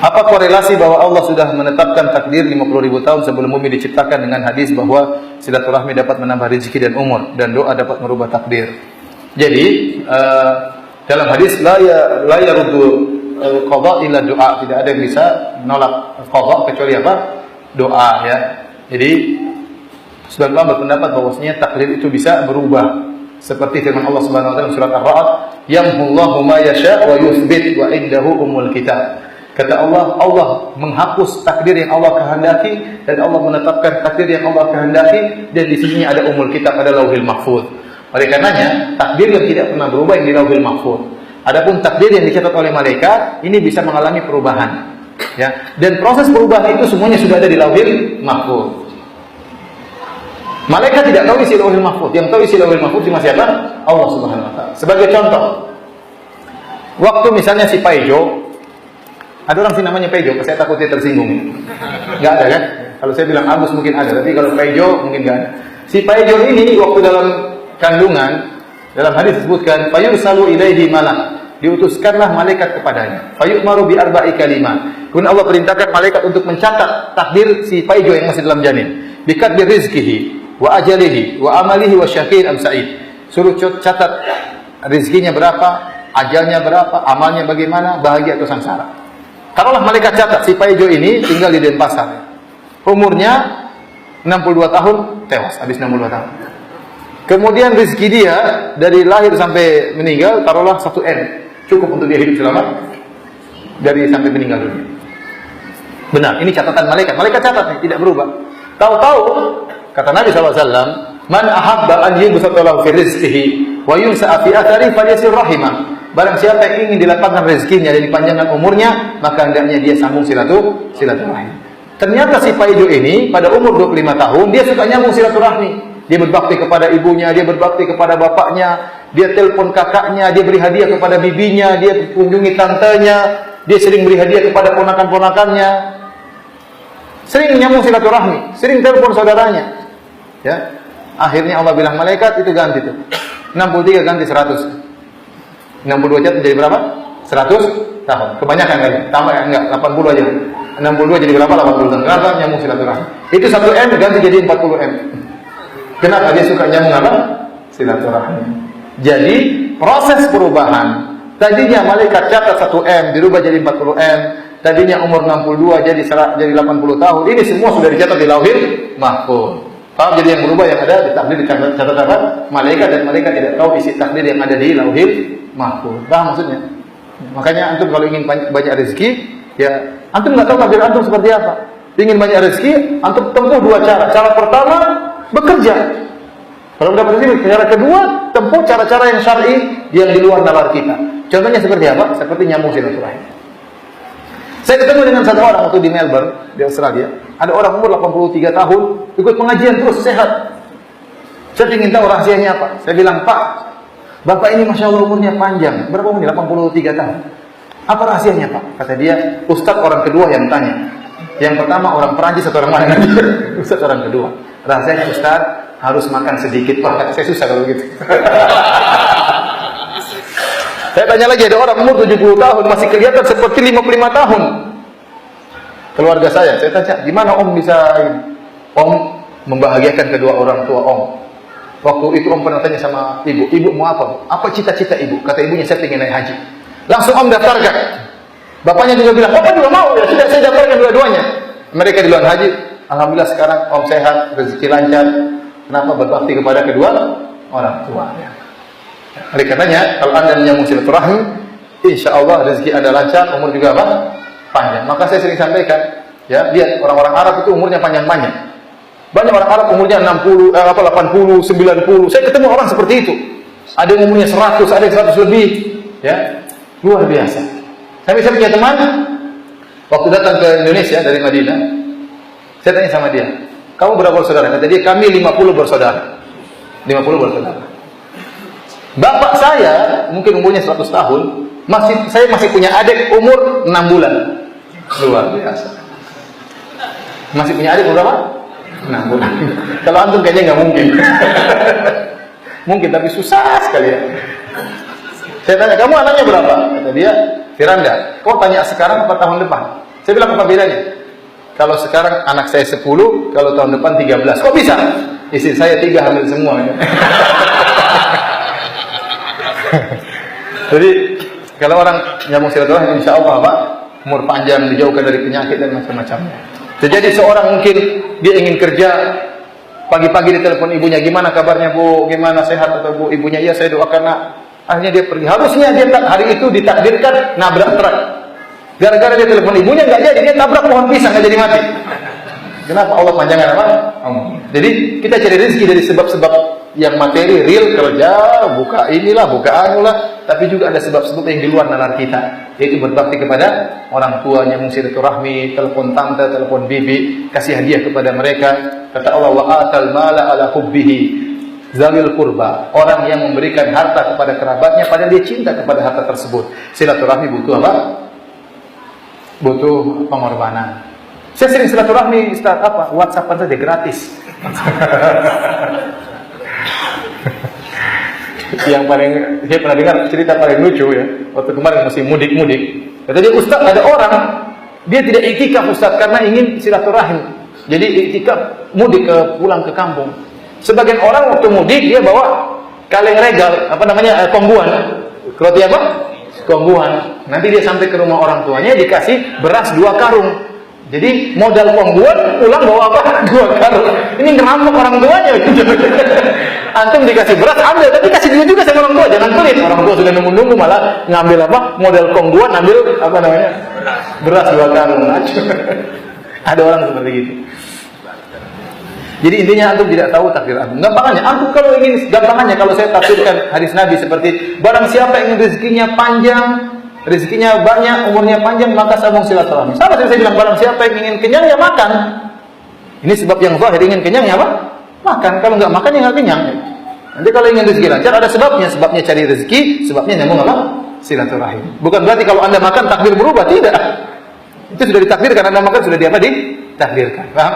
Apa korelasi bahwa Allah sudah menetapkan takdir 50.000 tahun sebelum bumi diciptakan dengan hadis bahwa silaturahmi dapat menambah rezeki dan umur dan doa dapat merubah takdir. Jadi dalam hadis la yaruddu qada illa doa, tidak ada yang bisa menolak qada kecuali apa? Doa, ya. Jadi sebagian ulama berpendapat bahwasanya takdir itu bisa berubah. Seperti firman Allah Subhanahu wa taala surat Ar-Ra'd, "Yamhullahu ma yasha' wa yuthbit wa indahu umul kitab." Kata Allah, Allah menghapus takdir yang Allah kehendaki dan Allah menetapkan takdir yang Allah kehendaki, dan di sisinya ada umul kitab, ada lauhil mahfuz. Oleh karenanya, takdir yang tidak pernah berubah yang di lauhil mahfuz. Adapun takdir yang dicatat oleh malaikat, ini bisa mengalami perubahan. Ya, dan proses perubahan itu semuanya sudah ada di lauhil mahfuz. Malaikat tidak tahu isi lauhil mahfuz, yang tahu isi lauhil mahfuz cuma siapa? Allah Subhanahu wa taala. Sebagai contoh, waktu misalnya si Paijo, ada orang sih namanya Paijo, saya takut dia tersinggung. Enggak ada kan? Kalau saya bilang Agus mungkin ada, tapi kalau Paijo mungkin enggak ada. Si Paijo ini waktu dalam kandungan, dalam hadis disebutkan, fayursalu ilaihi malak, diutuskanlah malaikat kepadanya. Fayu'maru bi arba'i kalimat. Kemudian Allah perintahkan malaikat untuk mencatat takdir si Paijo yang masih dalam janin. Bikatbi rizkihi wa ajalihi wa amalihi wa syaqiyyin am sa'id. Suruh catat rezekinya berapa, ajalnya berapa, amalnya bagaimana, bahagia atau sengsara. Taruhlah malaikat catat si Paijo ini tinggal di Denpasar. Umurnya 62 tahun, tewas habis 62 tahun. Kemudian rezeki dia dari lahir sampai meninggal taruhlah 1 M. Cukup untuk dia hidup selama dari sampai meninggal dunia. Benar, ini catatan malaikat. Malaikat catat nih, tidak berubah. Tahu-tahu kata Nabi SAW, "Man ahabba an yubsata lahu fi rizqihi wa yunsa'a fi athari falyasir rahimah." Barang siapa yang ingin dilapangkan rezekinya dan dipanjangkan umurnya, maka hendaknya dia sambung silaturahmi. Ternyata si Paijo ini pada umur 25 tahun dia suka nyambung silaturahmi. Dia berbakti kepada ibunya, dia berbakti kepada bapaknya, dia telepon kakaknya, dia beri hadiah kepada bibinya, dia kunjungi tantenya, dia sering beri hadiah kepada ponakan-ponakannya. Sering nyambung silaturahmi, sering telepon saudaranya. Ya. Akhirnya Allah bilang malaikat itu ganti tuh. 63 ganti 100. 62 jadi berapa? 100 tahun. Kebanyakan kali. Tambah enggak, 80 aja. 62 jadi berapa? 80 tahun. Kenapa nyambung silaturahmi? Itu 1 M ganti jadi 40 M. Kenapa dia suka nyambung apa? Silaturahmi. Jadi proses perubahan. Tadinya malaikat catat 1 M dirubah jadi 40 M. Tadinya umur 62 jadi 80 tahun. Ini semua sudah dicatat di lauhil mahfuz. Paham? Jadi yang berubah yang ada di takdir dicatat apa? Malaikat, dan malaikat tidak tahu isi takdir yang ada di lauhil mahfuz. Paham maksudnya? Makanya antum kalau ingin banyak rezeki, ya antum nggak tahu takdir antum seperti apa. Ingin banyak rezeki, antum tempuh 2 cara. Cara pertama, bekerja. Kalau dapat rezeki, cara kedua, tempuh cara-cara yang syar'i yang di luar nalar kita. Contohnya seperti apa? Seperti nyambung silaturahmi. Saya ketemu dengan satu orang waktu di Melbourne, di Australia. Ada orang umur 83 tahun, ikut pengajian terus, sehat. Saya ingin tahu rahasianya apa. Saya bilang, "Pak, Bapak ini Masya Allah umurnya panjang. Berapa umurnya? 83 tahun. Apa rahasianya, Pak?" Kata dia, Ustadz orang kedua yang tanya. Yang pertama orang Perancis atau orang mana? Ustadz orang kedua. Rahasianya Ustadz harus makan sedikit, Pak. Kata saya, susah kalau gitu. Saya tanya lagi, ada orang umur 70 tahun masih kelihatan seperti 55 tahun. Keluarga saya tanya, gimana Om bisa ini? Om membahagiakan kedua orang tua Om. Waktu itu Om pernah tanya sama ibu mau apa? Apa cita-cita ibu? Kata ibunya, saya ingin naik haji. Langsung Om daftarkan. Bapaknya juga bilang, Bapak juga mau ya? Sudah, saya daftarkan dua-duanya. Mereka di luar haji. Alhamdulillah sekarang Om sehat, rezeki lancar. Kenapa? Berbakti kepada kedua orang tua. Oleh karenanya, kalau Anda menyambung silaturahmi, insya Allah rezeki Anda lancar, umur juga apa? Panjang. Maka saya sering sampaikan, ya, lihat orang-orang Arab itu umurnya panjang-panjang. Banyak orang Arab umurnya 80, 90. Saya ketemu orang seperti itu. Ada yang umurnya 100, ada yang 100 lebih, ya. Luar biasa. Saya punya teman waktu datang ke Indonesia dari Madinah. Saya tanya sama dia, "Kamu berapa bersaudara?" Kata dia, "Kami 50 bersaudara." 50 bersaudara. Bapak saya mungkin umurnya 100 tahun, saya masih punya adik umur 6 bulan. Luar biasa. Masih punya adik berapa? 6 bulan. Kalau antum kayaknya nggak mungkin. Mungkin, tapi susah sekali ya. Saya tanya, "Kamu anaknya berapa?" Kata dia, "Firanda." "Kau tanya sekarang apa tahun depan?" Saya bilang apa bedanya? Kalau sekarang anak saya 10, kalau tahun depan 13. Kok bisa? Istri saya 3 hamil semua. Jadi kalau orang nyambung silaturahmi, insya Allah Pak, umur panjang, dijauhkan dari penyakit dan macam-macamnya. Jadi seorang mungkin dia ingin kerja, pagi-pagi ditelepon ibunya, gimana kabarnya Bu, gimana sehat atau Bu, ibunya iya saya doakan nak. Akhirnya dia pergi. Harusnya dia hari itu ditakdirkan nabrak truk. Gara-gara dia telepon ibunya nggak jadi, dia tabrak pohon pisang nggak jadi mati. Kenapa? Allah panjangkan apa? Jadi kita cari rezeki dari sebab-sebab yang materi, real, kerja, buka inilah, buka anulah. Tapi juga ada sebab-sebab yang di luar nalar kita, yaitu berbakti kepada orang tuanya, silaturahmi, telepon tante, telepon bibi, kasih hadiah kepada mereka. Kata Allah, wa atal mala ala hubbihi zawil qurba, orang yang memberikan harta kepada kerabatnya padahal dia cinta kepada harta tersebut. Silaturahmi butuh apa? Butuh pengorbanan. Saya sering silaturahmi, Ustaz, apa? WhatsApp saja gratis. Yang paling saya pernah dengar cerita paling lucu ya, waktu kemarin masih mudik-mudik. Kata dia, Ustaz, ada orang dia tidak iktikaf Ustaz karena ingin silaturahim. Jadi iktikaf mudik pulang ke kampung. Sebagian orang waktu mudik dia bawa kaleng regal, apa namanya, kongguan. Roti apa? Kongguan. Nanti dia sampai ke rumah orang tuanya dikasih beras 2 karung. Jadi modal kongguan pulang bawa apa? 2 karung. Ini ngerampok orang tuanya. Antum dikasih beras ambil, tapi kasih duit juga sama orang tua. Jangan pelit. Orang tua sudah nunggu-nunggu malah ngambil apa? Modal kongguan, ambil apa namanya? Beras 2 karung. Ada orang seperti itu. Jadi intinya antum tidak tahu takdir antum. Gampangannya, antum kalau ingin, gampangannya kalau saya tafsirkan hadis Nabi seperti barang siapa ingin rezekinya panjang, rezekinya banyak, umurnya panjang, maka sambung silaturahmi. Sama seperti saya bilang, barang siapa yang ingin kenyang ya makan. Ini sebab yang zahir, ingin kenyang ya apa? Makan. Kalau nggak makan ya nggak kenyang. Nanti kalau ingin rezeki lancar ada sebabnya. Sebabnya cari rezeki, sebabnya nyambung apa? Silaturahim. Bukan berarti kalau Anda makan takdir berubah, tidak. Itu sudah ditakdirkan, Anda makan sudah ditakdirkan. Paham?